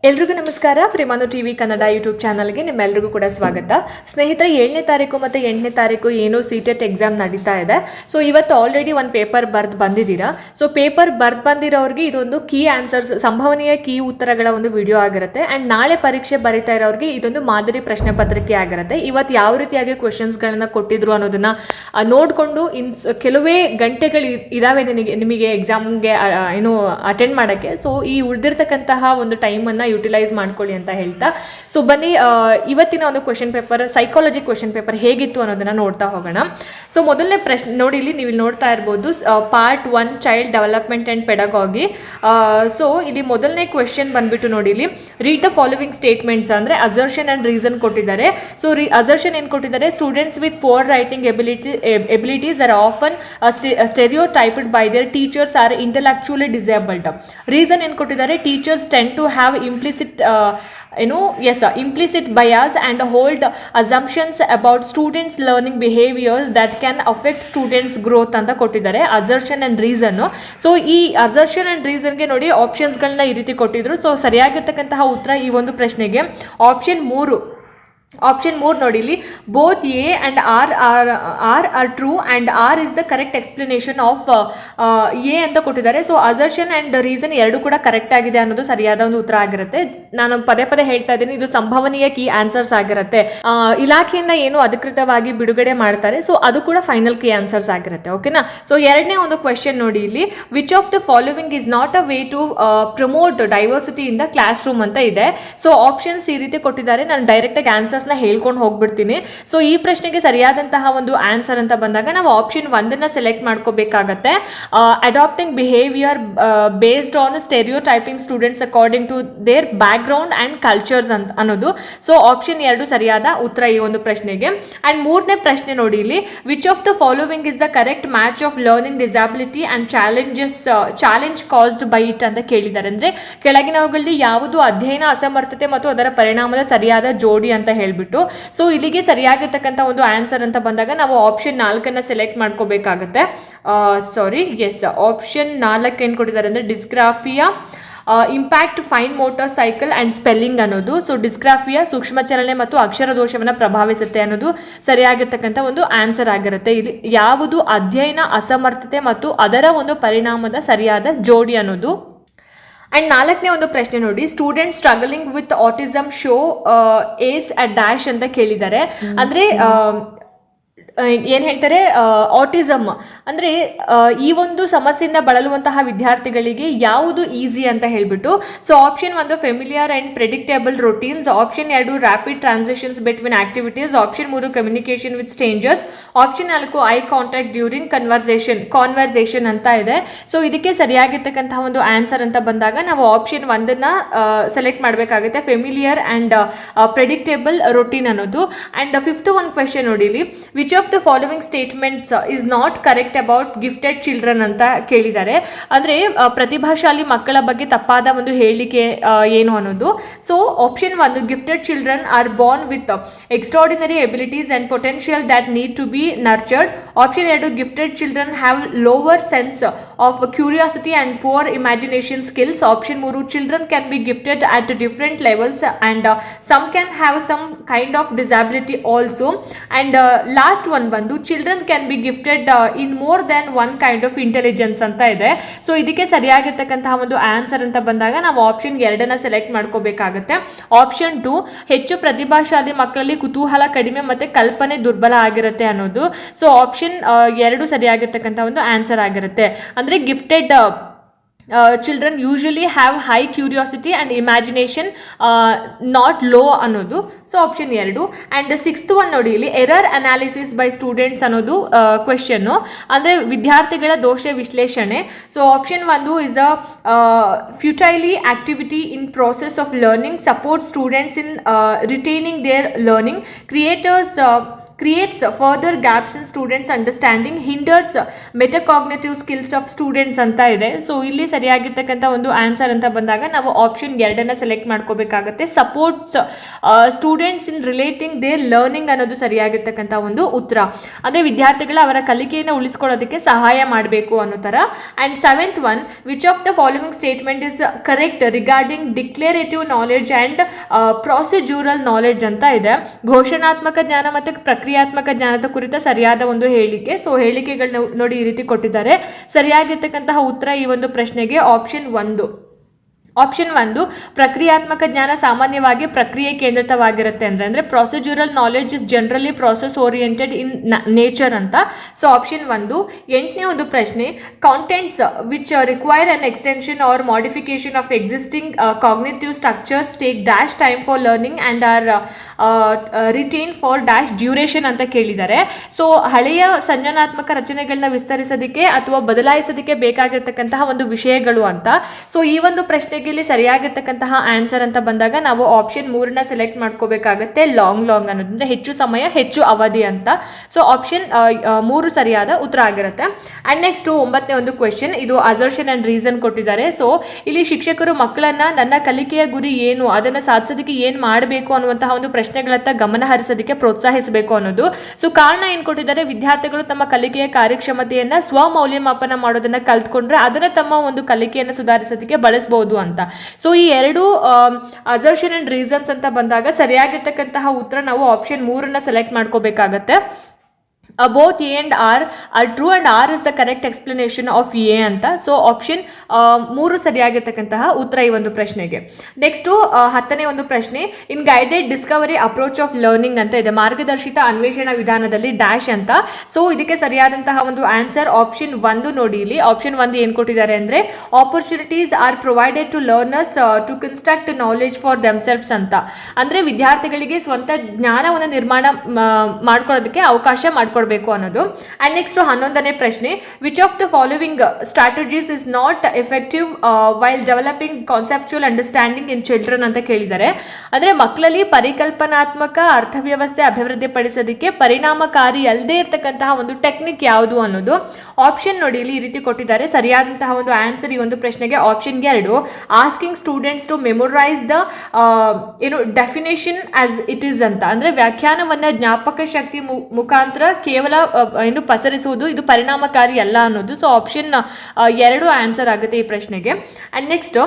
ಎಲ್ರಿಗೂ ನಮಸ್ಕಾರ. ಪ್ರೇಮಾನು TV Kannada YouTube ಚಾನಲ್ಗೆ ನಿಮ್ಮೆಲ್ರಿಗೂ ಕೂಡ ಸ್ವಾಗತ. ಸ್ನೇಹಿತರೆ, 7ನೇ ತಾರೀಕು ಮತ್ತು 8ನೇ ತಾರೀಕು ಏನು CTET ಎಕ್ಸಾಮ್ ನಡೀತಾ ಇದೆ. ಸೊ ಇವತ್ತು ಆಲ್ರೆಡಿ ಒಂದು ಪೇಪರ್ ಬರೆದು ಬಂದಿದ್ದೀರಾ. ಸೊ ಪೇಪರ್ ಬರೆದು ಬಂದಿರೋರಿಗೆ ಇದೊಂದು ಕೀ ಆನ್ಸರ್ಸ್, ಸಂಭವನೀಯ ಕೀ ಉತ್ತರಗಳ ಒಂದು ವಿಡಿಯೋ ಆಗಿರುತ್ತೆ. ಆ್ಯಂಡ್ ನಾಳೆ ಪರೀಕ್ಷೆ ಬರೀತಾ ಇರೋರಿಗೆ ಇದೊಂದು ಮಾದರಿ ಪ್ರಶ್ನೆ ಪತ್ರಿಕೆ ಆಗಿರುತ್ತೆ. ಇವತ್ತು ಯಾವ ರೀತಿಯಾಗಿ ಕ್ವೆಶನ್ಸ್ಗಳನ್ನು ಕೊಟ್ಟಿದ್ರು ಅನ್ನೋದನ್ನ ನೋಡಿಕೊಂಡು ಕೆಲವೇ ಗಂಟೆಗಳು ಇದಾವೆ ನಿಮಗೆ ಎಕ್ಸಾಮ್ಗೆ ಏನು ಅಟೆಂಡ್ ಮಾಡೋಕ್ಕೆ. ಸೊ ಈ ಉಳಿದಿರ್ತಕ್ಕಂತಹ ಒಂದು ಟೈಮನ್ನು ಯುಟಿಲೈಸ್ ಮಾಡ್ಕೊಳ್ಳಿ ಅಂತ ಹೇಳ್ತಾ, ಸೊ ಬನ್ನಿ ಇವತ್ತಿನ ಒಂದು question paper, psychology question paper ಹೇಗಿತ್ತು ಅನ್ನೋದನ್ನ ನೋಡ್ತಾ ಹೋಗೋಣ. ಸೊ ಮೊದಲನೇ ಪ್ರಶ್ನೆ ನೋಡಿ, ನೀವು ಇಲ್ಲಿ ನೋಡ್ತಾ ಇರ್ಬೋದು part 1 child development and pedagogy. So ಇಲ್ಲಿ ಮೊದಲನೇ ಕ್ವೆಶನ್ ಬಂದ್ಬಿಟ್ಟು ನೋಡಿ, ಇಲ್ಲಿ ರೀಡ್ ದ ಫಾಲೋವಿಂಗ್ ಸ್ಟೇಟ್ಮೆಂಟ್ಸ್ ಅಂದರೆ ಅಸರ್ಷನ್ ಆ್ಯಂಡ್ ರೀಸನ್ ಕೊಟ್ಟಿದ್ದಾರೆ. ಸೊ ಅಸರ್ಷನ್ ಏನು ಕೊಟ್ಟಿದ್ದಾರೆ, students with poor writing abilities are often stereotyped by their teachers are intellectually disabled. Reason ಏನು ಕೊಟ್ಟಿದ್ದಾರೆ, teachers tend to have implicit bias and hold assumptions about students learning behaviors that can affect students growth ಅಂತ ಕೊಟ್ಟಿದ್ದಾರೆ. Assertion and reason. So ಈ assertion and ರೀಸನ್ಗೆ ನೋಡಿ ಆಪ್ಷನ್ಸ್ಗಳನ್ನ ಈ ರೀತಿ ಕೊಟ್ಟಿದ್ರು. So ಸರಿಯಾಗಿರ್ತಕ್ಕಂತಹ ಉತ್ತರ ಈ ಒಂದು ಪ್ರಶ್ನೆಗೆ ಆಪ್ಷನ್ 3 ನೋಡಿ, ಇಲ್ಲಿ both A and R true and R is the correct explanation of A ಅಂತ ಕೊಟ್ಟಿದ್ದಾರೆ. ಸೊ ಅಸರ್ಷನ್ ಆ್ಯಂಡ್ ರೀಸನ್ ಎರಡು ಕೂಡ ಕರೆಕ್ಟ್ ಆಗಿದೆ ಅನ್ನೋದು ಸರಿಯಾದ ಒಂದು ಉತ್ತರ ಆಗಿರುತ್ತೆ. ನಾನು ಪದೇ ಹೇಳ್ತಾ ಇದ್ದೀನಿ, ಇದು ಸಂಭವನೀಯ ಕೀ ಆನ್ಸರ್ಸ್ ಆಗಿರುತ್ತೆ. ಇಲಾಖೆಯಿಂದ ಏನು ಅಧಿಕೃತವಾಗಿ ಬಿಡುಗಡೆ ಮಾಡ್ತಾರೆ, ಸೊ ಅದು ಕೂಡ ಫೈನಲ್ ಕೀ ಆನ್ಸರ್ಸ್ ಆಗಿರುತ್ತೆ. ಓಕೆನಾ. ಸೊ ಎರಡನೇ ಒಂದು ಕ್ವೆಶನ್ ನೋಡಿ, ಇಲ್ಲಿ which of the following is not a way to promote diversity in the classroom ಅಂತ ಇದೆ. ಸೊ ಆಪ್ಷನ್ಸ್ ಈ ರೀತಿ ಕೊಟ್ಟಿದ್ದಾರೆ. ನಾನು ಡೈರೆಕ್ಟಾಗಿ ಆನ್ಸರ್ಸ್ ಹೇಳ್ಕೊಂಡು ಹೋಗ್ಬಿಡ್ತೀನಿ. ಸೊ ಈ ಪ್ರಶ್ನೆಗೆ ಸರಿಯಾದಂತಹ ಒಂದು ಆನ್ಸರ್ ಅಂತ ಬಂದಾಗ ನಾವು ಆಪ್ಷನ್ 1 ಸೆಲೆಕ್ಟ್ ಮಾಡ್ಕೋಬೇಕಾಗತ್ತೆ. Adapting behaviour based on stereotyping students according to their background and cultures ಅಂತ ಅನ್ನೋದು. ಸೊ ಆಪ್ಷನ್ 2 ಸರಿಯಾದ ಉತ್ತರ ಈ ಒಂದು ಪ್ರಶ್ನೆಗೆ. ಅಂಡ್ ಮೂರನೇ ಪ್ರಶ್ನೆ ನೋಡಿ, ಇಲ್ಲಿ which of the following is the correct match of learning disability and challenge caused by it ಅಂತ ಕೇಳಿದ್ದಾರೆ. ಅಂದ್ರೆ ಕೆಳಗಿನವುಗಳಲ್ಲಿ ಯಾವುದು ಅಧ್ಯಯನ ಅಸಮರ್ಥತೆ ಮತ್ತು ಅದರ ಪರಿಣಾಮದ ಸರಿಯಾದ ಜೋಡಿ ಅಂತ ಹೇಳ್ಬಿಟ್ಟು. ಸೊ ಇಲ್ಲಿಗೆ ಸರಿಯಾಗಿರ್ತಕ್ಕಂಥ ಒಂದು ಆನ್ಸರ್ ಅಂತ ಬಂದಾಗ ನಾವು ಆಪ್ಷನ್ 4 ಸೆಲೆಕ್ಟ್ ಮಾಡ್ಕೋಬೇಕಾಗತ್ತೆ. ಆಪ್ಷನ್ 4 ಏನು ಕೊಟ್ಟಿದ್ದಾರೆ ಅಂದರೆ dysgraphia, impact fine motor cycle and spelling ಅನ್ನೋದು. ಸೊ ಡಿಸ್ಗ್ರಾಫಿಯಾ ಸೂಕ್ಷ್ಮಚಲನೆ ಮತ್ತು ಅಕ್ಷರ ದೋಷವನ್ನು ಪ್ರಭಾವಿಸುತ್ತೆ ಅನ್ನೋದು ಸರಿಯಾಗಿರ್ತಕ್ಕಂಥ ಒಂದು ಆನ್ಸರ್ ಆಗಿರುತ್ತೆ. ಇದು ಯಾವುದು ಅಧ್ಯಯನ ಅಸಮರ್ಥತೆ ಮತ್ತು ಅದರ ಒಂದು ಪರಿಣಾಮದ ಸರಿಯಾದ ಜೋಡಿ ಅನ್ನೋದು. ಆ್ಯಂಡ್ 4ನೇ ಒಂದು ಪ್ರಶ್ನೆ ನೋಡಿ, student struggling with autism shows a dash ಅಂತ ಕೇಳಿದ್ದಾರೆ. ಅಂದರೆ ಏನು ಹೇಳ್ತಾರೆ, ಆಟಿಸಮ್ ಅಂದರೆ ಈ ಒಂದು ಸಮಸ್ಯೆಯಿಂದ ಬಳಲುವಂತಹ ವಿದ್ಯಾರ್ಥಿಗಳಿಗೆ ಯಾವುದು ಈಸಿ ಅಂತ ಹೇಳಿಬಿಟ್ಟು. So option 1 familiar and predictable routines, option 2 rapid transitions between activities, option 3 communication with strangers, option 4 eye contact during conversation ಅಂತ ಇದೆ. ಸೊ ಇದಕ್ಕೆ ಸರಿಯಾಗಿರ್ತಕ್ಕಂತಹ ಒಂದು ಆನ್ಸರ್ ಅಂತ ಬಂದಾಗ ನಾವು ಆಪ್ಷನ್ 1 ಸೆಲೆಕ್ಟ್ ಮಾಡಬೇಕಾಗುತ್ತೆ, ಫೆಮಿಲಿಯರ್ ಆ್ಯಂಡ್ ಪ್ರೆಡಿಕ್ಟೇಬಲ್ ರೊಟೀನ್ ಅನ್ನೋದು. ಆ್ಯಂಡ್ 5th ಒಂದು ಕ್ವೆಶನ್ ನೋಡಿ, ಇಲ್ಲಿ which of the following statements is not correct about gifted children ಅಂತ ಕೇಳಿದ್ದಾರೆ. ಅಂದರೆ ಪ್ರತಿಭಾಶಾಲಿ ಮಕ್ಕಳ ಬಗ್ಗೆ ತಪ್ಪಾದ ಒಂದು ಹೇಳಿಕೆ ಏನು ಅನ್ನೋದು. So option 1 gifted children are born with extraordinary abilities and potential that need to be nurtured. Option 2 gifted children have lower sense of curiosity and poor imagination skills. Option 3 children can be gifted at different levels and some can have some kind of disability also. And last one ಬಂದು children can be gifted in more than one kind of intelligence ಅಂತ ಇದೆ. So ಇದಕ್ಕೆ ಸರಿಯಾಗಿರ್ತಕ್ಕಂತಹ ಒಂದು answer ಅಂತ ಬಂದಾಗ ನಾವು option 2 select ಮಾಡ್ಕೋಬೇಕಾಗುತ್ತೆ. Option 2 ಹೆಚ್ಚು ಪ್ರತಿಭಾಶಾಲಿ ಮಕ್ಕಳಲ್ಲಿ ಕುತೂಹಲ ಕಡಿಮೆ ಮತ್ತು ಕಲ್ಪನೆ ದುರ್ಬಲ ಆಗಿರುತ್ತೆ ಅನ್ನೋದು. ಸೊ ಆಪ್ಷನ್ 2 ಸರಿಯಾಗಿರ್ತಕ್ಕಂಥ ಒಂದು ಆನ್ಸರ್ ಆಗಿರುತ್ತೆ. ಅಂದರೆ gifted children usually have high curiosity and imagination, not low ಅನ್ನೋದು. So option 2. And 6th one ನೋಡಿ, ಇಲ್ಲಿ ಎರರ್ ಅನಾಲಿಸಿಸ್ ಬೈ ಸ್ಟೂಡೆಂಟ್ಸ್ ಅನ್ನೋದು ಕ್ವೆಶನ್ನು. ಅಂದರೆ ವಿದ್ಯಾರ್ಥಿಗಳ ದೋಷ ವಿಶ್ಲೇಷಣೆ. So option 1 is a futile activity in process of learning, support students in retaining their learning, creates further gaps in students understanding, hinders metacognitive skills of students ಅಂತ ಇದೆ. So ಇಲ್ಲಿ ಸರಿಯಾಗಿರ್ತಕ್ಕಂಥ ಒಂದು answer ಅಂತ ಬಂದಾಗ ನಾವು ಆಪ್ಷನ್ 2 ಸೆಲೆಕ್ಟ್ ಮಾಡ್ಕೋಬೇಕಾಗುತ್ತೆ. Supports students in relating their learning ಅನ್ನೋದು ಸರಿಯಾಗಿರ್ತಕ್ಕಂಥ ಒಂದು ಉತ್ತರ. ಅಂದರೆ ವಿದ್ಯಾರ್ಥಿಗಳ ಅವರ ಕಲಿಕೆಯನ್ನು ಉಳಿಸ್ಕೊಳ್ಳೋದಕ್ಕೆ ಸಹಾಯ ಮಾಡಬೇಕು ಅನ್ನೋ ಥರ. And 7th one, which of the following statement is correct regarding declarative knowledge and procedural knowledge ಅಂತ ಇದೆ. ಘೋಷಣಾತ್ಮಕ ಜ್ಞಾನ ಮತ್ತು ಪ್ರಕ್ರಿಯಾತ್ಮಕ ಜ್ಞಾನದ ಕುರಿತ ಸರಿಯಾದ ಒಂದು ಹೇಳಿಕೆ. ಸೊ ಹೇಳಿಕೆಗಳನ್ನ ನೋಡಿ ಈ ರೀತಿ ಕೊಟ್ಟಿದ್ದಾರೆ. ಸರಿಯಾಗಿರ್ತಕ್ಕಂತಹ ಉತ್ತರ ಈ ಒಂದು ಪ್ರಶ್ನೆಗೆ ಆಪ್ಷನ್ 1. ಆಪ್ಷನ್ 1, ಪ್ರಕ್ರಿಯಾತ್ಮಕ ಜ್ಞಾನ ಸಾಮಾನ್ಯವಾಗಿ ಪ್ರಕ್ರಿಯೆ ಕೇಂದ್ರಿತವಾಗಿರುತ್ತೆ ಅಂದರೆ procedural knowledge is generally process oriented in nature ಅಂತ. So option 1. 8ನೇ ಒಂದು ಪ್ರಶ್ನೆ, contents which require an extension or modification of existing cognitive structures take dash time for learning and or retain for dash duration ಅಂತ ಕೇಳಿದ್ದಾರೆ. So ಹಳೆಯ ಸಂಜ್ಞಾನಾತ್ಮಕ ರಚನೆಗಳನ್ನ ವಿಸ್ತರಿಸೋದಕ್ಕೆ ಅಥವಾ ಬದಲಾಯಿಸೋದಕ್ಕೆ ಬೇಕಾಗಿರ್ತಕ್ಕಂತಹ ಒಂದು ವಿಷಯಗಳು ಅಂತ. ಸೊ ಈ ಒಂದು ಪ್ರಶ್ನೆಗೆ ಇಲ್ಲಿ ಸರಿಯಾಗಿರ್ತಕ್ಕಂತಹ ಆನ್ಸರ್ ಅಂತ ಬಂದಾಗ ನಾವು ಆಪ್ಷನ್ 3 ಸೆಲೆಕ್ಟ್ ಮಾಡ್ಕೋಬೇಕಾಗುತ್ತೆ. ಲಾಂಗ್ ಅನ್ನೋದು ಅಂದರೆ ಹೆಚ್ಚು ಸಮಯ ಹೆಚ್ಚು ಅವಧಿ ಅಂತ. ಸೊ ಆಪ್ಷನ್ 3 ಸರಿಯಾದ ಉತ್ತರ ಆಗಿರುತ್ತೆ. ಆ್ಯಂಡ್ ನೆಕ್ಸ್ಟ್ 9ನೇ ಒಂದು ಕ್ವೆಶ್ಚನ್, ಇದು ಅಸರ್ಷನ್ ಆ್ಯಂಡ್ ರೀಸನ್ ಕೊಟ್ಟಿದ್ದಾರೆ. ಸೊ ಇಲ್ಲಿ ಶಿಕ್ಷಕರು ಮಕ್ಕಳನ್ನ ನನ್ನ ಕಲಿಕೆಯ ಗುರಿ ಏನು, ಅದನ್ನು ಸಾಧಿಸೋದಕ್ಕೆ ಏನು ಮಾಡಬೇಕು ಅನ್ನುವಂತಹ ಒಂದು ಪ್ರಶ್ನೆಗಳತ್ತ ಗಮನ ಹರಿಸೋದಕ್ಕೆ ಪ್ರೋತ್ಸಾಹಿಸಬೇಕು ಅನ್ನೋದು. ಸೊ ಕಾರಣ ಏನು ಕೊಟ್ಟಿದ್ದಾರೆ, ವಿದ್ಯಾರ್ಥಿಗಳು ತಮ್ಮ ಕಲಿಕೆಯ ಕಾರ್ಯಕ್ಷಮತೆಯನ್ನು ಸ್ವಮೌಲ್ಯಮಾಪನ ಮಾಡೋದನ್ನ ಕಲ್ತ್ಕೊಂಡ್ರೆ ಅದನ್ನು ತಮ್ಮ ಒಂದು ಕಲಿಕೆಯನ್ನು ಸುಧಾರಿಸೋದಕ್ಕೆ ಬಳಸಬಹುದು ಅಂತ. ಸೊ ಈ 2 ಅಸರ್ಷನ್ ಅಂಡ್ ರೀಸನ್ಸ್ ಅಂತ ಬಂದಾಗ ಸರಿಯಾಗಿರ್ತಕ್ಕಂತಹ ಉತ್ತರ ನಾವು ಆಪ್ಷನ್ 3 ಸೆಲೆಕ್ಟ್ ಮಾಡ್ಕೋಬೇಕಾಗತ್ತೆ. both A and R are true and R is the correct explanation of A ಅಂತ. ಸೊ ಆಪ್ಷನ್ 3 ಸರಿಯಾಗಿರ್ತಕ್ಕಂತಹ ಉತ್ತರ ಈ ಒಂದು ಪ್ರಶ್ನೆಗೆ. ನೆಕ್ಸ್ಟು 10ನೇ ಒಂದು ಪ್ರಶ್ನೆ, in guided discovery approach of learning ಅಂತ ಇದೆ. ಮಾರ್ಗದರ್ಶಿತ ಅನ್ವೇಷಣಾ ವಿಧಾನದಲ್ಲಿ ಡ್ಯಾಶ್ ಅಂತ. ಸೊ ಇದಕ್ಕೆ ಸರಿಯಾದಂತಹ ಒಂದು ಆನ್ಸರ್ ಆಪ್ಷನ್ 1 ನೋಡಿ. ಇಲ್ಲಿ ಆಪ್ಷನ್ 1 ಏನು ಕೊಟ್ಟಿದ್ದಾರೆ ಅಂದರೆ opportunities are provided to learners to construct knowledge for themselves ಅಂತ. ಅಂದರೆ ವಿದ್ಯಾರ್ಥಿಗಳಿಗೆ ಸ್ವಂತ ಜ್ಞಾನವನ್ನು ನಿರ್ಮಾಣ ಮಾಡ್ಕೊಳ್ಳೋದಕ್ಕೆ ಅವಕಾಶ ಮಾಡ್ಕೊಡ್ಬೇಕು ಅನ್ನೋದು. ಅಂಡ್ ನೆಕ್ಸ್ಟ್ 11ನೇ ಪ್ರಶ್ನೆ, which of the following strategies is not effective while developing conceptual understanding in children ಅಂತ ಕೇಳಿದ್ದಾರೆ. ಅಂದರೆ ಮಕ್ಕಳಲ್ಲಿ ಪರಿಕಲ್ಪನಾತ್ಮಕ ಅರ್ಥವ್ಯವಸ್ಥೆ ಅಭಿವೃದ್ಧಿಪಡಿಸೋದಕ್ಕೆ ಪರಿಣಾಮಕಾರಿ ಅಲ್ಲದೆ ಇರತಕ್ಕಂತಹ ಒಂದು ಟೆಕ್ನಿಕ್ ಯಾವುದು ಅನ್ನೋದು. ಆಪ್ಷನ್ ನೋಡಿ ಇಲ್ಲಿ ಈ ರೀತಿ ಕೊಟ್ಟಿದ್ದಾರೆ. ಸರಿಯಾದಂತಹ ಒಂದು ಆನ್ಸರ್ ಈ ಒಂದು ಪ್ರಶ್ನೆಗೆ option 2, asking students to memorize the definition as it is ಅಂತ. ಅಂದರೆ ವ್ಯಾಖ್ಯಾನವನ್ನು ಜ್ಞಾಪಕ ಶಕ್ತಿ ಮುಖಾಂತರ ಕೇವಲ ಪಸರಿಸುವುದು ಇದು ಪರಿಣಾಮಕಾರಿ ಅಲ್ಲ ಅನ್ನೋದು. ಸೊ ಆಪ್ಷನ್ 2 ಆನ್ಸರ್ ಆಗುತ್ತೆ ಈ ಪ್ರಶ್ನೆಗೆ. ಆ್ಯಂಡ್ ನೆಕ್ಸ್ಟ್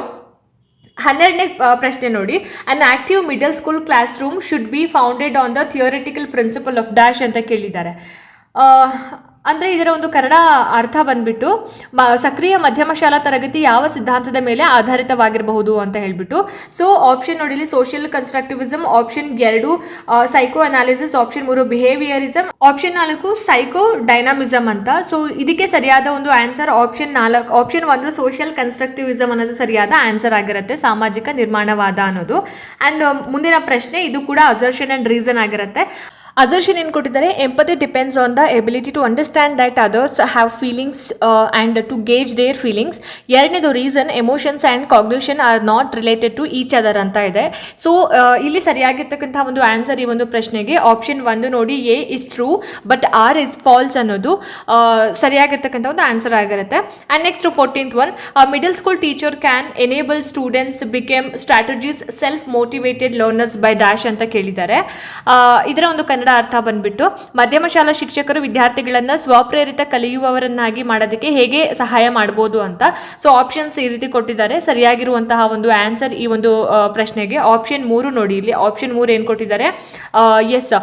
12ನೇ ಪ್ರಶ್ನೆ ನೋಡಿ, an active middle school classroom should be founded on the theoretical principle of dash ಅಂತ ಕೇಳಿದ್ದಾರೆ. ಅಂದರೆ ಇದರ ಒಂದು ಕನ್ನಡ ಅರ್ಥ ಬಂದ್ಬಿಟ್ಟು ಸಕ್ರಿಯ ಮಧ್ಯಮ ಶಾಲಾ ತರಗತಿ ಯಾವ ಸಿದ್ಧಾಂತದ ಮೇಲೆ ಆಧಾರಿತವಾಗಿರಬಹುದು ಅಂತ ಹೇಳ್ಬಿಟ್ಟು. ಸೊ ಆಪ್ಷನ್ ನೋಡಿ ಇಲ್ಲಿ social constructivism, option 2 psychoanalysis, option 3 behaviourism, option 4 psychodynamism ಅಂತ. ಸೊ ಇದಕ್ಕೆ ಸರಿಯಾದ ಒಂದು ಆನ್ಸರ್ ಆಪ್ಷನ್ 1 ಸೋಷಿಯಲ್ ಕನ್ಸ್ಟ್ರಕ್ಟಿವಿಸಮ್ ಅನ್ನೋದು ಸರಿಯಾದ ಆನ್ಸರ್ ಆಗಿರುತ್ತೆ, ಸಾಮಾಜಿಕ ನಿರ್ಮಾಣವಾದ ಅನ್ನೋದು. ಆ್ಯಂಡ್ ಮುಂದಿನ ಪ್ರಶ್ನೆ ಇದು ಕೂಡ ಅಸರ್ಷನ್ ಆ್ಯಂಡ್ ರೀಸನ್ ಆಗಿರುತ್ತೆ. ಅಸರ್ಷನ್ ಏನು ಕೊಟ್ಟಿದ್ದಾರೆ, empathy depends on the ability to understand that others have feelings and to gauge their feelings. 2ನೇದು reason, emotions and cognition are not related to each other ಅಂತ ಇದೆ. ಸೊ ಇಲ್ಲಿ ಸರಿಯಾಗಿರ್ತಕ್ಕಂಥ ಒಂದು answer ಈ ಒಂದು ಪ್ರಶ್ನೆಗೆ ಆಪ್ಷನ್ 1 ನೋಡಿ, A is true but R is false ಅನ್ನೋದು ಸರಿಯಾಗಿರ್ತಕ್ಕಂಥ ಒಂದು ಆನ್ಸರ್ ಆಗಿರುತ್ತೆ. And next 14th one, middle school teacher can enable students became strategies self motivated learners by dash ಅಂತ ಕೇಳಿದ್ದಾರೆ. ಇದರ ಒಂದು ಕನ್ನಡ ಅರ್ಥ ಬಂದ್ಬಿಟ್ಟು ಮಧ್ಯಮ ಶಾಲಾ ಶಿಕ್ಷಕರು ವಿದ್ಯಾರ್ಥಿಗಳನ್ನು ಸ್ವಪ್ರೇರಿತ ಕಲಿಯುವವರನ್ನಾಗಿ ಮಾಡೋದಕ್ಕೆ ಹೇಗೆ ಸಹಾಯ ಮಾಡ್ಬೋದು ಅಂತ. ಸೊ ಆಪ್ಷನ್ಸ್ ಈ ರೀತಿ ಕೊಟ್ಟಿದ್ದಾರೆ. ಸರಿಯಾಗಿರುವಂತಹ ಒಂದು ಆನ್ಸರ್ ಈ ಒಂದು ಪ್ರಶ್ನೆಗೆ ಆಪ್ಷನ್ 3 ನೋಡಿ. ಇಲ್ಲಿ ಆಪ್ಷನ್ 3 ಏನು ಕೊಟ್ಟಿದ್ದಾರೆ, ಎಸ್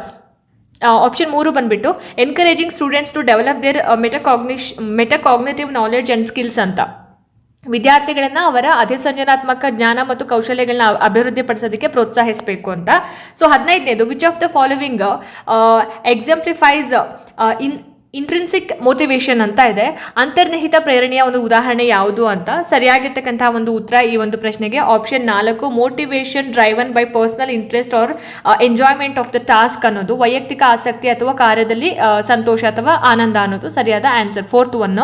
ಆಪ್ಷನ್ 3 ಬಂದ್ಬಿಟ್ಟು encouraging students to develop their metacognitive knowledge and skills ಅಂತ. ವಿದ್ಯಾರ್ಥಿಗಳನ್ನು ಅವರ ಅಧಿಸಂಜನಾತ್ಮಕ ಜ್ಞಾನ ಮತ್ತು ಕೌಶಲ್ಯಗಳನ್ನ ಅಭಿವೃದ್ಧಿಪಡಿಸೋದಕ್ಕೆ ಪ್ರೋತ್ಸಾಹಿಸಬೇಕು ಅಂತ. ಸೊ 15ನೇದು, which of the following exemplifies intrinsic motivation ಅಂತ ಇದೆ. ಅಂತರ್ನಿಹಿತ ಪ್ರೇರಣೆಯ ಒಂದು ಉದಾಹರಣೆ ಯಾವುದು ಅಂತ ಸರಿಯಾಗಿರ್ತಕ್ಕಂತಹ ಒಂದು ಉತ್ತರ ಈ ಒಂದು ಪ್ರಶ್ನೆಗೆ option 4 motivation driven by personal interest or enjoyment of the task ಅನ್ನೋದು ವೈಯಕ್ತಿಕ ಆಸಕ್ತಿ ಅಥವಾ ಕಾರ್ಯದಲ್ಲಿ ಸಂತೋಷ ಅಥವಾ ಆನಂದ ಅನ್ನೋದು ಸರಿಯಾದ ಆನ್ಸರ್. 4th ಒನ್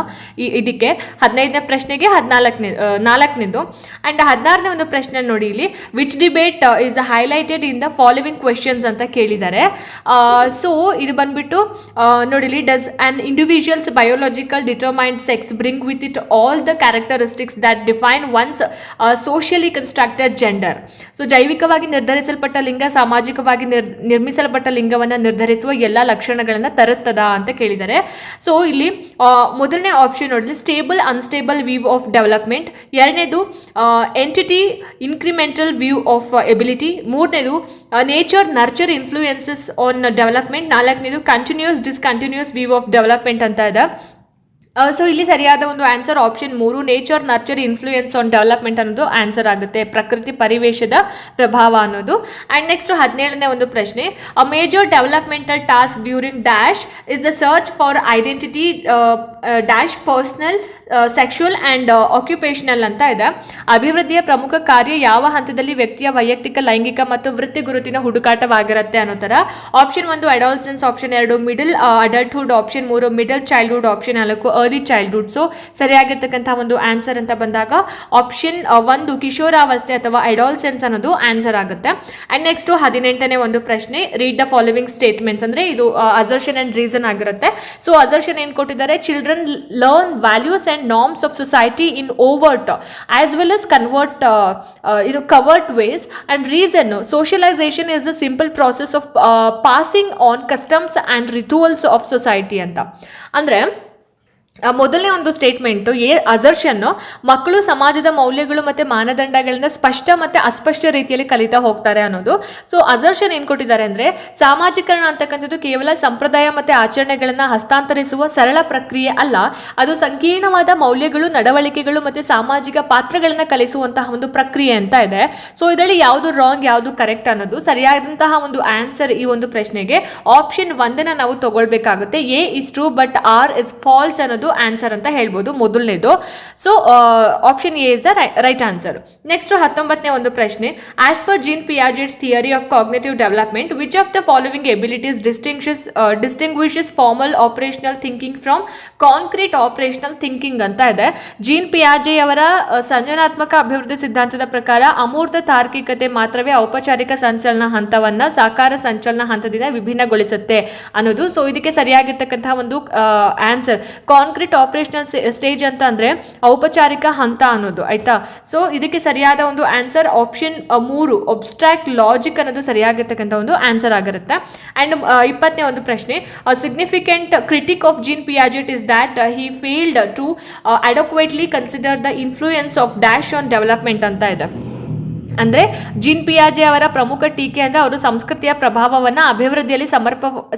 ಇದಕ್ಕೆ. 15ನೇ ಪ್ರಶ್ನೆಗೆ 4ನೇದು ಅಂಡ್ 16ನೇ ಒಂದು ಪ್ರಶ್ನೆ ನೋಡಿ ಇಲ್ಲಿ which debate is highlighted in the following questions ಅಂತ ಕೇಳಿದ್ದಾರೆ. ಸೊ ಇದು ಬಂದ್ಬಿಟ್ಟು ನೋಡಿಲಿ does an individual's biological determined sex bring with it all the characteristics that define one's socially constructed gender. So ಜೈವಿಕವಾಗಿ ನಿರ್ಧರಿಸಲ್ಪಟ್ಟ ಲಿಂಗ ಸಾಮಾಜಿಕವಾಗಿ ನಿರ್ಮಿಸಲ್ಪಟ್ಟ ಲಿಂಗವನ್ನು ನಿರ್ಧರಿಸುವ ಎಲ್ಲ ಲಕ್ಷಣಗಳನ್ನು ತರುತ್ತದಾ ಅಂತ ಕೇಳಿದ್ದಾರೆ. ಸೊ ಇಲ್ಲಿ ಮೊದಲನೇ ಆಪ್ಷನ್ ನೋಡಿದ್ರೆ stable unstable view of development, ಎರಡನೇದು entity incremental view of ability, ಮೂರನೇದು nature nurture influences on development, ನಾಲ್ಕನೇದು continuous discontinuous view of development ಅಂತ ಇದೆ. ಸೊ ಇಲ್ಲಿ ಸರಿಯಾದ ಒಂದು answer option 3 nature nurture influence on development ಅನ್ನೋದು ಆನ್ಸರ್ ಆಗುತ್ತೆ, ಪ್ರಕೃತಿ ಪರಿವೇಶದ ಪ್ರಭಾವ ಅನ್ನೋದು. ಆ್ಯಂಡ್ ನೆಕ್ಸ್ಟ್ 17ನೇ ಒಂದು ಪ್ರಶ್ನೆ a major developmental task during dash is the search for identity dash personal sexual and occupational ಅಂತ ಇದೆ. ಅಭಿವೃದ್ಧಿಯ ಪ್ರಮುಖ ಕಾರ್ಯ ಯಾವ ಹಂತದಲ್ಲಿ ವ್ಯಕ್ತಿಯ ವೈಯಕ್ತಿಕ ಲೈಂಗಿಕ ಮತ್ತು ವೃತ್ತಿ ಗುರುತಿನ ಹುಡುಕಾಟವಾಗಿರುತ್ತೆ ಅನ್ನೋ ಥರ. Option 1 adolescence, option 2 middle adulthood, option 3 middle childhood, option 4 early childhood. So ಸರಿಯಾಗಿರ್ತಕ್ಕಂಥ ಒಂದು ಆನ್ಸರ್ ಅಂತ ಬಂದಾಗ ಆಪ್ಷನ್ 1 ಕಿಶೋರಾವಸ್ಥೆ ಅಥವಾ ಅಡಾಲ್ಸೆನ್ಸ್ ಅನ್ನೋದು ಆನ್ಸರ್ ಆಗುತ್ತೆ. ಆ್ಯಂಡ್ ನೆಕ್ಸ್ಟ್ 18ನೇ ಒಂದು ಪ್ರಶ್ನೆ ರೀಡ್ ದ ಫಾಲೋವಿಂಗ್ ಸ್ಟೇಟ್ಮೆಂಟ್ಸ್ ಅಂದರೆ ಇದು ಅಸರ್ಷನ್ ಆ್ಯಂಡ್ ರೀಸನ್ ಆಗಿರುತ್ತೆ. ಸೊ ಅಸರ್ಷನ್ ಏನು ಕೊಟ್ಟಿದ್ದಾರೆ, children learn values and norms of society in overt as well as covert ways, and reason socialization is the simple process of passing on customs and rituals of society ಅಂತ. ಅಂದರೆ ಮೊದಲನೇ ಒಂದು statement ಅಸರ್ಷನ್ನು ಮಕ್ಕಳು ಸಮಾಜದ ಮೌಲ್ಯಗಳು ಮತ್ತು ಮಾನದಂಡಗಳಿಂದ ಸ್ಪಷ್ಟ ಮತ್ತು ಅಸ್ಪಷ್ಟ ರೀತಿಯಲ್ಲಿ ಕಲಿತಾ ಹೋಗ್ತಾರೆ ಅನ್ನೋದು. ಸೊ ಅಸರ್ಷನ್ ಏನು ಕೊಟ್ಟಿದ್ದಾರೆ ಅಂದರೆ ಸಾಮಾಜೀಕರಣ ಅಂತಕ್ಕಂಥದ್ದು ಕೇವಲ ಸಂಪ್ರದಾಯ ಮತ್ತು ಆಚರಣೆಗಳನ್ನು ಹಸ್ತಾಂತರಿಸುವ ಸರಳ ಪ್ರಕ್ರಿಯೆ ಅಲ್ಲ, ಅದು ಸಂಕೀರ್ಣವಾದ ಮೌಲ್ಯಗಳು, ನಡವಳಿಕೆಗಳು ಮತ್ತು ಸಾಮಾಜಿಕ ಪಾತ್ರಗಳನ್ನು ಕಲಿಸುವಂತಹ ಒಂದು ಪ್ರಕ್ರಿಯೆ ಅಂತ ಇದೆ. ಸೊ ಇದರಲ್ಲಿ ಯಾವುದು ರಾಂಗ್ ಯಾವುದು ಕರೆಕ್ಟ್ ಅನ್ನೋದು ಸರಿಯಾದಂತಹ ಒಂದು ಆನ್ಸರ್ ಈ ಒಂದು ಪ್ರಶ್ನೆಗೆ ಆಪ್ಷನ್ 1 ನಾವು ತಗೊಳ್ಬೇಕಾಗುತ್ತೆ. A is true but R is false ಅನ್ನೋದು ಆನ್ಸರ್ ಅಂತ ಹೇಳ್ಬೋದು ಮೊದಲನೇದು. So option A is the right answer. Next 19ನೇ ಒಂದು ಪ್ರಶ್ನೆ as per Jean Piaget's theory of cognitive development which of the following abilities distinguishes formal operational thinking from concrete operational thinking ಅಂತ ಇದೆ. Gene ಪಿಯಾಜೆಯವರ ಸಂಜನಾತ್ಮಕ ಅಭಿವೃದ್ಧಿ ಸಿದ್ಧಾಂತದ ಪ್ರಕಾರ ಅಮೂರ್ತ ತಾರ್ಕಿಕತೆ ಮಾತ್ರವೇ ಔಪಚಾರಿಕ ಸಂಚಲನ ಹಂತವನ್ನು ಸಾಕಾರ ಸಂಚಲನ ಹಂತದಿಂದ ವಿಭಿನ್ನಗೊಳಿಸುತ್ತೆ ಅನ್ನೋದು. ಸೊ ಇದಕ್ಕೆ ಸರಿಯಾಗಿರ್ತಕ್ಕಂತಹ ಒಂದು ಆನ್ಸರ್ ಕಾಂಕ್ರೀಟ್ ಆಪರೇಷನಲ್ ಸ್ಟೇಜ್ ಅಂತ ಅಂದರೆ ಔಪಚಾರಿಕ ಹಂತ ಅನ್ನೋದು ಆಯ್ತಾ. ಸೊ ಇದಕ್ಕೆ ಸರಿಯಾದ ಒಂದು ಆನ್ಸರ್ ಆಪ್ಷನ್ 3 ಅಬ್ಸ್ಟ್ರಾಕ್ಟ್ ಲಾಜಿಕ್ ಅನ್ನೋದು ಸರಿಯಾಗಿರ್ತಕ್ಕಂಥ ಒಂದು ಆನ್ಸರ್ ಆಗಿರುತ್ತೆ. ಆ್ಯಂಡ್ 20ನೇ ಒಂದು ಪ್ರಶ್ನೆ significant critic of Jean Piaget is that he failed to adequately consider the influence of dash on development ಅಂತ ಇದೆ. ಅಂದರೆ ಜೀನ್ ಪಿಯಾಜೆ ಅವರ ಪ್ರಮುಖ ಟೀಕೆ ಅಂದರೆ ಅವರು ಸಂಸ್ಕೃತಿಯ ಪ್ರಭಾವವನ್ನು ಅಭಿವೃದ್ಧಿಯಲ್ಲಿ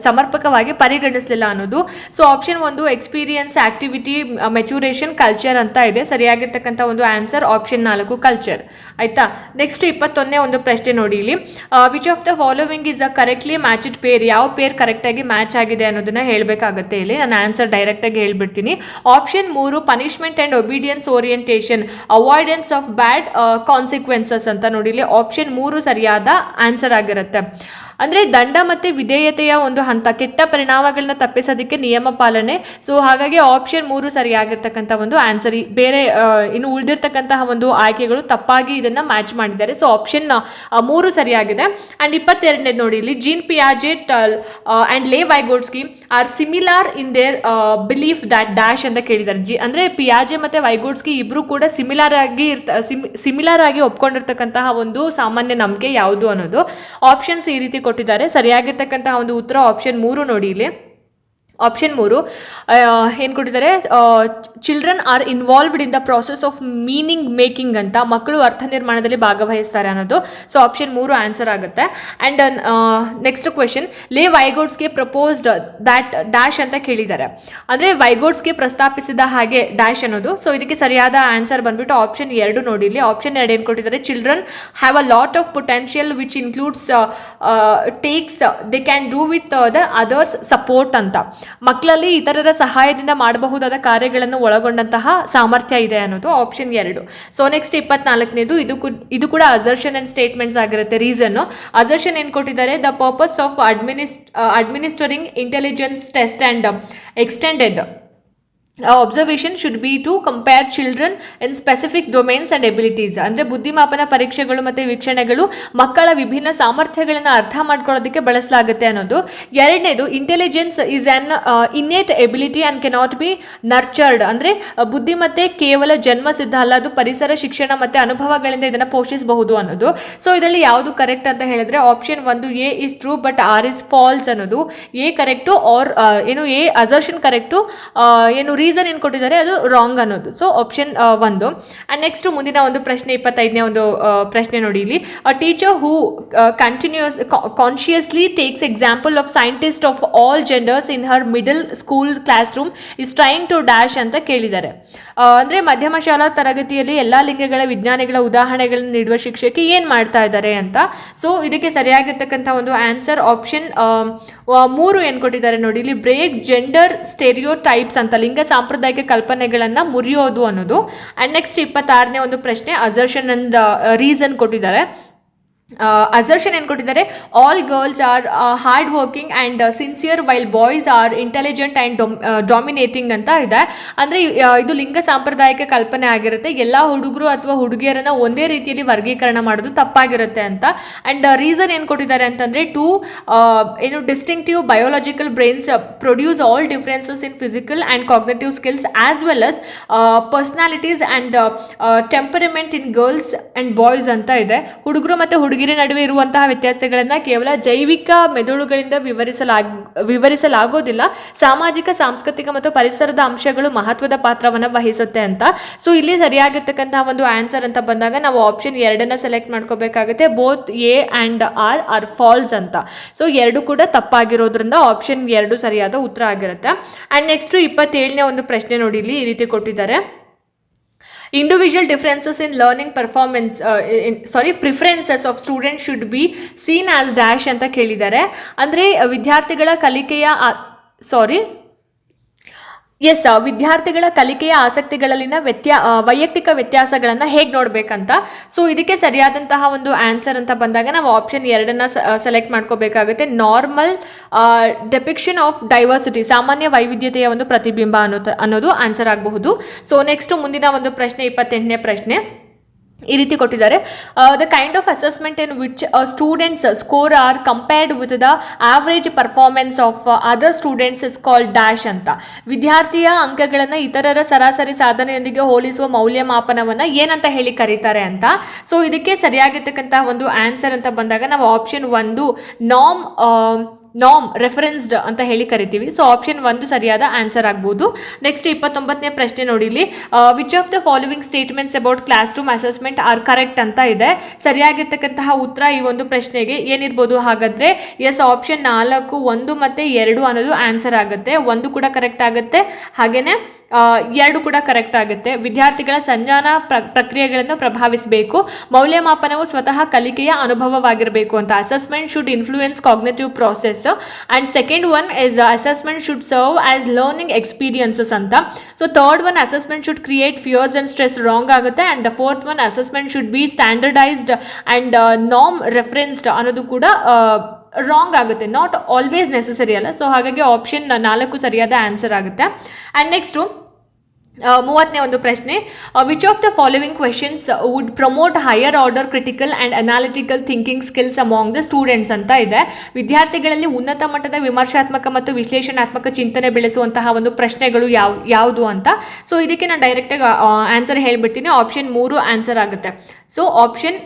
ಸಮರ್ಪಕವಾಗಿ ಪರಿಗಣಿಸಲಿಲ್ಲ ಅನ್ನೋದು. So option 1 experience, activity, maturation, culture ಅಂತ ಇದೆ. ಸರಿಯಾಗಿರ್ತಕ್ಕಂಥ ಒಂದು ಆನ್ಸರ್ ಆಪ್ಷನ್ 4 ಕಲ್ಚರ್ ಆಯಿತಾ. ನೆಕ್ಸ್ಟ್ 21ನೇ ಒಂದು ಪ್ರಶ್ನೆ ನೋಡಿ ಇಲ್ಲಿ which of the following is a correctly matched pair, ಯಾವ ಪೇರ್ ಕರೆಕ್ಟಾಗಿ ಮ್ಯಾಚ್ ಆಗಿದೆ ಅನ್ನೋದನ್ನ ಹೇಳಬೇಕಾಗುತ್ತೆ. ಇಲ್ಲಿ ನಾನು ಆನ್ಸರ್ ಡೈರೆಕ್ಟಾಗಿ ಹೇಳ್ಬಿಡ್ತೀನಿ. Option 3 punishment and obedience orientation, avoidance of bad consequences ಅಂತ ನೋಡಿ ಇಲ್ಲಿ ಆಪ್ಷನ್ 3 ಸರಿಯಾದ ಆನ್ಸರ್ ಆಗಿರುತ್ತೆ. ಅಂದರೆ ದಂಡ ಮತ್ತು ವಿಧೇಯತೆಯ ಒಂದು ಹಂತ, ಕೆಟ್ಟ ಪರಿಣಾಮಗಳನ್ನ ತಪ್ಪಿಸೋದಕ್ಕೆ ನಿಯಮ ಪಾಲನೆ. ಸೊ ಹಾಗಾಗಿ ಆಪ್ಷನ್ 3 ಸರಿಯಾಗಿರ್ತಕ್ಕಂಥ ಒಂದು ಆನ್ಸರ್. ಬೇರೆ ಇನ್ನು ಉಳಿದಿರ್ತಕ್ಕಂತಹ ಒಂದು ಆಯ್ಕೆಗಳು ತಪ್ಪಾಗಿ ಇದನ್ನು ಮ್ಯಾಚ್ ಮಾಡಿದ್ದಾರೆ. ಸೊ ಆಪ್ಷನ್ 3 ಸರಿಯಾಗಿದೆ. ಆ್ಯಂಡ್ 22ನೇದು ನೋಡಿ ಇಲ್ಲಿ gene Piaget and Lev Vygotsky are similar in their belief that dash ಅಂತ ಕೇಳಿದ್ದಾರೆ. ಅಂದರೆ ಪಿಯಾಜೆ ಮತ್ತು ವೈಗೋಟ್ಸ್ಕಿ ಇಬ್ಬರು ಕೂಡ ಸಿಮಿಲಾರ್ ಆಗಿ ಒಪ್ಕೊಂಡಿರ್ತಕ್ಕಂತಹ ಒಂದು ಸಾಮಾನ್ಯ ನಂಬಿಕೆ ಯಾವುದು ಅನ್ನೋದು. ಆಪ್ಷನ್ಸ್ ಈ ರೀತಿ ಕೊಟ್ಟಿದ್ದಾರೆ. ಸರಿಯಾಗಿರ್ತಕ್ಕಂತಹ ಒಂದು ಉತ್ತರ ಆಪ್ಷನ್ 3 ನೋಡಿ ಇಲ್ಲಿ. ಆಪ್ಷನ್ 3 ಏನು ಕೊಟ್ಟಿದ್ದಾರೆ, children are involved in the process of meaning making ಅಂತ, ಮಕ್ಕಳು ಅರ್ಥ ನಿರ್ಮಾಣದಲ್ಲಿ ಭಾಗವಹಿಸ್ತಾರೆ ಅನ್ನೋದು. ಸೊ ಆಪ್ಷನ್ 3 ಆನ್ಸರ್ ಆಗುತ್ತೆ. ಆ್ಯಂಡ್ ನೆಕ್ಸ್ಟ್ ಕ್ವೆಶನ್ ಲೇ ವೈಗೋಟ್ಸ್ಗೆ ಪ್ರಪೋಸ್ಡ್ ದ್ಯಾಟ್ ಡ್ಯಾಶ್ ಅಂತ ಕೇಳಿದ್ದಾರೆ. ಅಂದರೆ ವೈಗೋಟ್ಸ್ಗೆ ಪ್ರಸ್ತಾಪಿಸಿದ ಹಾಗೆ ಡ್ಯಾಶ್ ಅನ್ನೋದು. ಸೊ ಇದಕ್ಕೆ ಸರಿಯಾದ ಆನ್ಸರ್ ಬಂದ್ಬಿಟ್ಟು ಆಪ್ಷನ್ 2 ನೋಡಿ ಇಲ್ಲಿ. ಆಪ್ಷನ್ 2 ಏನು ಕೊಟ್ಟಿದ್ದಾರೆ, children have a lot of potential which includes takes they can do with the others support ಅಂತ. ಮಕ್ಕಳಲ್ಲಿ ಇತರರ ಸಹಾಯದಿಂದ ಮಾಡಬಹುದಾದ ಕಾರ್ಯಗಳನ್ನು ಒಳಗೊಂಡಂತಹ ಸಾಮರ್ಥ್ಯ ಇದೆ ಅನ್ನೋದು ಆಪ್ಷನ್ 2. ಸೊ ನೆಕ್ಸ್ಟ್ 24ನೇದು ಇದು ಕೂಡ ಅಸರ್ಷನ್ ಅಂಡ್ ಸ್ಟೇಟ್ಮೆಂಟ್ಸ್ ಆಗಿರುತ್ತೆ. ರೀಸನ್ ಅಸರ್ಷನ್ ಏನು ಕೊಟ್ಟಿದ್ದಾರೆ, the purpose of administering intelligence test and extended observation should be to compare children in specific domains and abilities. ಅಂದರೆ ಬುದ್ಧಿಮಾಪನ ಪರೀಕ್ಷೆಗಳು ಮತ್ತು ವೀಕ್ಷಣೆಗಳು ಮಕ್ಕಳ ವಿಭಿನ್ನ ಸಾಮರ್ಥ್ಯಗಳನ್ನು ಅರ್ಥ ಮಾಡ್ಕೊಳ್ಳೋದಕ್ಕೆ ಬಳಸಲಾಗುತ್ತೆ ಅನ್ನೋದು. 2ನೇದು intelligence is an innate ability and cannot be nurtured. ಅಂದರೆ ಬುದ್ಧಿಮತ್ತೆ ಕೇವಲ ಜನ್ಮಸಿದ್ಧ ಅಲ್ಲ, ಅದು ಪರಿಸರ, ಶಿಕ್ಷಣ ಮತ್ತು ಅನುಭವಗಳಿಂದ ಇದನ್ನು ಪೋಷಿಸಬಹುದು ಅನ್ನೋದು. ಸೊ ಇದರಲ್ಲಿ ಯಾವುದು ಕರೆಕ್ಟ್ ಅಂತ ಹೇಳಿದ್ರೆ option 1 A is true but R is false ಅನ್ನೋದು. ಎ ಕರೆಕ್ಟು ಆರ್ ಏನು ಎ ಅಸರ್ಷನ್ ಕರೆಕ್ಟು, ಏನು ರೀಸನ್ ಏನು ಕೊಟ್ಟಿದ್ದಾರೆ ಅದು ರಾಂಗ್ ಅನ್ನೋದು. So option 1. ಆ್ಯಂಡ್ ನೆಕ್ಸ್ಟ್ ಮುಂದಿನ ಒಂದು ಪ್ರಶ್ನೆ 25ನೇ ಒಂದು ಪ್ರಶ್ನೆ ನೋಡಿ ಇಲ್ಲಿ. A teacher who consciously takes example of scientist of all genders in her middle school classroom is trying to dash ಅಂತ ಕೇಳಿದ್ದಾರೆ. ಅಂದರೆ ಮಧ್ಯಮ ಶಾಲಾ ತರಗತಿಯಲ್ಲಿ ಎಲ್ಲ ಲಿಂಗಗಳ ವಿಜ್ಞಾನಿಗಳ ಉದಾಹರಣೆಗಳನ್ನು ನೀಡುವ ಶಿಕ್ಷಕಿ ಏನು ಮಾಡ್ತಾ ಇದ್ದಾರೆ ಅಂತ. ಸೊ ಇದಕ್ಕೆ ಸರಿಯಾಗಿರ್ತಕ್ಕಂಥ ಒಂದು ಆನ್ಸರ್ ಆಪ್ಷನ್ 3 ಏನು ಕೊಟ್ಟಿದ್ದಾರೆ ನೋಡಿ ಇಲ್ಲಿ, ಬ್ರೇಕ್ ಜೆಂಡರ್ ಸ್ಟೆರಿಯೋ ಟೈಪ್ಸ್ ಅಂತ, ಲಿಂಗ ಸಾಂಪ್ರದಾಯಿಕ ಕಲ್ಪನೆಗಳನ್ನು ಮುರಿಯೋದು ಅನ್ನೋದು. ಆ್ಯಂಡ್ ನೆಕ್ಸ್ಟ್ 26ನೇ ಒಂದು ಪ್ರಶ್ನೆ ಅಸರ್ಷನ್ ಅಂಡ್ ರೀಸನ್ ಕೊಟ್ಟಿದ್ದಾರೆ. ಅಸರ್ಷನ್ ಏನು ಕೊಟ್ಟಿದ್ದಾರೆ, all girls are hard working and sincere while boys are intelligent and dominating ಅಂತ ಇದೆ. ಅಂದರೆ ಇದು ಲಿಂಗ ಸಾಂಪ್ರದಾಯಿಕ ಕಲ್ಪನೆ ಆಗಿರುತ್ತೆ, ಎಲ್ಲ ಹುಡುಗರು ಅಥವಾ ಹುಡುಗಿಯರನ್ನು ಒಂದೇ ರೀತಿಯಲ್ಲಿ ವರ್ಗೀಕರಣ ಮಾಡೋದು ತಪ್ಪಾಗಿರುತ್ತೆ ಅಂತ. ಆ್ಯಂಡ್ ರೀಸನ್ ಏನು ಕೊಟ್ಟಿದ್ದಾರೆ ಅಂತಂದರೆ ಏನು distinctive biological brains produce all differences in physical and cognitive skills as well as personalities and temperament in girls and boys ಅಂತ ಇದೆ. ಹುಡುಗರು ಮತ್ತು ಹುಡುಗಿಯರ ನಡುವೆ ಇರುವಂತಹ ವ್ಯತ್ಯಾಸಗಳನ್ನು ಕೇವಲ ಜೈವಿಕ ಮೆದುಳುಗಳಿಂದ ವಿವರಿಸಲಾಗೋದಿಲ್ಲ, ಸಾಮಾಜಿಕ, ಸಾಂಸ್ಕೃತಿಕ ಮತ್ತು ಪರಿಸರದ ಅಂಶಗಳು ಮಹತ್ವದ ಪಾತ್ರವನ್ನು ವಹಿಸುತ್ತೆ ಅಂತ. ಸೊ ಇಲ್ಲಿ ಸರಿಯಾಗಿರ್ತಕ್ಕಂತಹ ಒಂದು ಆನ್ಸರ್ ಅಂತ ಬಂದಾಗ ನಾವು ಆಪ್ಷನ್ 2 ಸೆಲೆಕ್ಟ್ ಮಾಡ್ಕೋಬೇಕಾಗುತ್ತೆ. Both A and or false ಅಂತ. ಸೊ 2 ಕೂಡ ತಪ್ಪಾಗಿರೋದ್ರಿಂದ ಆಪ್ಷನ್ 2 ಸರಿಯಾದ ಉತ್ತರ ಆಗಿರುತ್ತೆ. ಆ್ಯಂಡ್ ನೆಕ್ಸ್ಟ್ 27ನೇ ಒಂದು ಪ್ರಶ್ನೆ ನೋಡಿ ಇಲ್ಲಿ ಈ ರೀತಿ ಕೊಟ್ಟಿದ್ದಾರೆ. Individual differences in learning preferences of students should be seen as dash ಅಂತ ಕೇಳಿದ್ದಾರೆ. ಅಂದರೆ ವಿದ್ಯಾರ್ಥಿಗಳ ಕಲಿಕೆಯ ಆಸಕ್ತಿಗಳಲ್ಲಿನ ವೈಯಕ್ತಿಕ ವ್ಯತ್ಯಾಸಗಳನ್ನು ಹೇಗೆ ನೋಡಬೇಕಂತ. ಸೊ ಇದಕ್ಕೆ ಸರಿಯಾದಂತಹ ಒಂದು ಆನ್ಸರ್ ಅಂತ ಬಂದಾಗ ನಾವು ಆಪ್ಷನ್ 2 ಸೆಲೆಕ್ಟ್ ಮಾಡ್ಕೋಬೇಕಾಗುತ್ತೆ. ನಾರ್ಮಲ್ ಡೆಪಿಕ್ಷನ್ ಆಫ್ ಡೈವರ್ಸಿಟಿ, ಸಾಮಾನ್ಯ ವೈವಿಧ್ಯತೆಯ ಒಂದು ಪ್ರತಿಬಿಂಬ ಅನ್ನೋದು ಆನ್ಸರ್ ಆಗಬಹುದು. ಸೊ ನೆಕ್ಸ್ಟ್ ಮುಂದಿನ ಒಂದು ಪ್ರಶ್ನೆ 28ನೇ ಪ್ರಶ್ನೆ ಈ ರೀತಿ ಕೊಟ್ಟಿದ್ದಾರೆ. The kind of assessment in which students score are compared with the average performance of other students is called dash ಅಂತ. ವಿದ್ಯಾರ್ಥಿಯ ಅಂಕಗಳನ್ನು ಇತರರ ಸರಾಸರಿ ಸಾಧನೆಯೊಂದಿಗೆ ಹೋಲಿಸುವ ಮೌಲ್ಯಮಾಪನವನ್ನು ಏನಂತ ಹೇಳಿ ಕರೀತಾರೆ ಅಂತ. ಸೊ ಇದಕ್ಕೆ ಸರಿಯಾಗಿರ್ತಕ್ಕಂತಹ ಒಂದು ಆನ್ಸರ್ ಅಂತ ಬಂದಾಗ ನಾವು ಆಪ್ಷನ್ 1 ನಾಮ್ ರೆಫರೆನ್ಸ್ಡ್ ಅಂತ ಹೇಳಿ ಕರಿತೀವಿ. ಸೊ ಆಪ್ಷನ್ 1 ಸರಿಯಾದ ಆನ್ಸರ್ ಆಗ್ಬೋದು. ನೆಕ್ಸ್ಟ್ 29ನೇ ಪ್ರಶ್ನೆ ನೋಡಿ ಇಲ್ಲಿ. Which of the following statements about class room assessment are correct ಅಂತ ಇದೆ. ಸರಿಯಾಗಿರ್ತಕ್ಕಂತಹ ಉತ್ತರ ಈ ಒಂದು ಪ್ರಶ್ನೆಗೆ ಏನಿರ್ಬೋದು ಹಾಗಾದರೆ ಎಸ್ ಆಪ್ಷನ್ 4 1 ಮತ್ತು 2 ಅನ್ನೋದು ಆನ್ಸರ್ ಆಗುತ್ತೆ. 1 ಕೂಡ ಕರೆಕ್ಟ್ ಆಗುತ್ತೆ, ಹಾಗೆಯೇ 2 ಕೂಡ ಕರೆಕ್ಟ್ ಆಗುತ್ತೆ. ವಿದ್ಯಾರ್ಥಿಗಳ ಸಂಜ್ಞಾನ ಪ್ರಕ್ರಿಯೆಗಳನ್ನು ಪ್ರಭಾವಿಸಬೇಕು, ಮೌಲ್ಯಮಾಪನವು ಸ್ವತಃ ಕಲಿಕೆಯ ಅನುಭವವಾಗಿರಬೇಕು ಅಂತ. Assessment should influence cognitive process. And second one is assessment should serve as learning experiences ಅಂತ. So third one assessment should create fears and stress wrong ಆಗುತ್ತೆ. And fourth one assessment should be standardised and ನಾಮ್ referenced ಅನ್ನೋದು ಕೂಡ wrong ಆಗುತ್ತೆ, not always necessary ಅಲ್ಲ. So ಹಾಗಾಗಿ option 4 ಸರಿಯಾದ answer ಆಗುತ್ತೆ. ಆ್ಯಂಡ್ ನೆಕ್ಸ್ಟು 30ನೇ ಒಂದು ಪ್ರಶ್ನೆ. Which of the following questions would promote higher order critical and analytical thinking skills among the students ಅಂತ ಇದೆ. ವಿದ್ಯಾರ್ಥಿಗಳಲ್ಲಿ ಉನ್ನತ ಮಟ್ಟದ ವಿಮರ್ಶಾತ್ಮಕ ಮತ್ತು ವಿಶ್ಲೇಷಣಾತ್ಮಕ ಚಿಂತನೆ ಬೆಳೆಸುವಂತಹ ಒಂದು ಪ್ರಶ್ನೆಗಳು ಯಾವುದು ಅಂತ. ಸೊ ಇದಕ್ಕೆ ನಾನು ಡೈರೆಕ್ಟಾಗಿ ಆನ್ಸರ್ ಹೇಳಿಬಿಡ್ತೀನಿ. ಆಪ್ಷನ್ 3 ಆನ್ಸರ್ ಆಗುತ್ತೆ. So option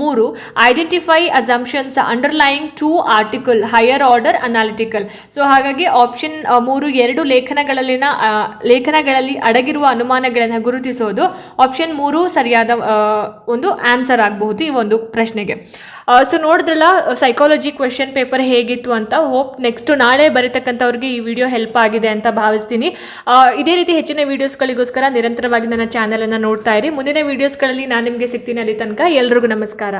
3 identify assumptions underlying to article higher order analytical. So ಹಾಗಾಗಿ ಆಪ್ಷನ್ 3 2 ಲೇಖನಗಳಲ್ಲಿ ಅಡಗಿರುವ ಅನುಮಾನಗಳನ್ನು ಗುರುತಿಸೋದು. ಆಪ್ಷನ್ 3 ಸರಿಯಾದ ಒಂದು ಆನ್ಸರ್ ಆಗಬಹುದು ಈ ಒಂದು ಪ್ರಶ್ನೆಗೆ. ಸೊ ನೋಡಿದ್ರಲ್ಲ ಸೈಕಾಲಜಿ ಕ್ವೆಶನ್ ಪೇಪರ್ ಹೇಗಿತ್ತು ಅಂತ. ಹೋಪ್ ನೆಕ್ಸ್ಟ್ ನಾಳೆ ಬರೀತಕ್ಕಂಥವ್ರಿಗೆ ಈ ವಿಡಿಯೋ ಹೆಲ್ಪ್ ಆಗಿದೆ ಅಂತ ಭಾವಿಸ್ತೀನಿ. ಇದೇ ರೀತಿ ಹೆಚ್ಚಿನ ವೀಡಿಯೋಸ್ಗಳಿಗೋಸ್ಕರ ನಿರಂತರವಾಗಿ ನನ್ನ ಚಾನಲನ್ನು ನೋಡ್ತಾ ಇರಿ. ಮುಂದಿನ ವೀಡಿಯೋಸ್ಗಳಲ್ಲಿ ನಾನು ನಿಮಗೆ ಸಿಗ್ತೀನಿ. ಅಲ್ಲಿ ತನಕ ಎಲ್ರಿಗೂ ನಮಸ್ಕಾರ.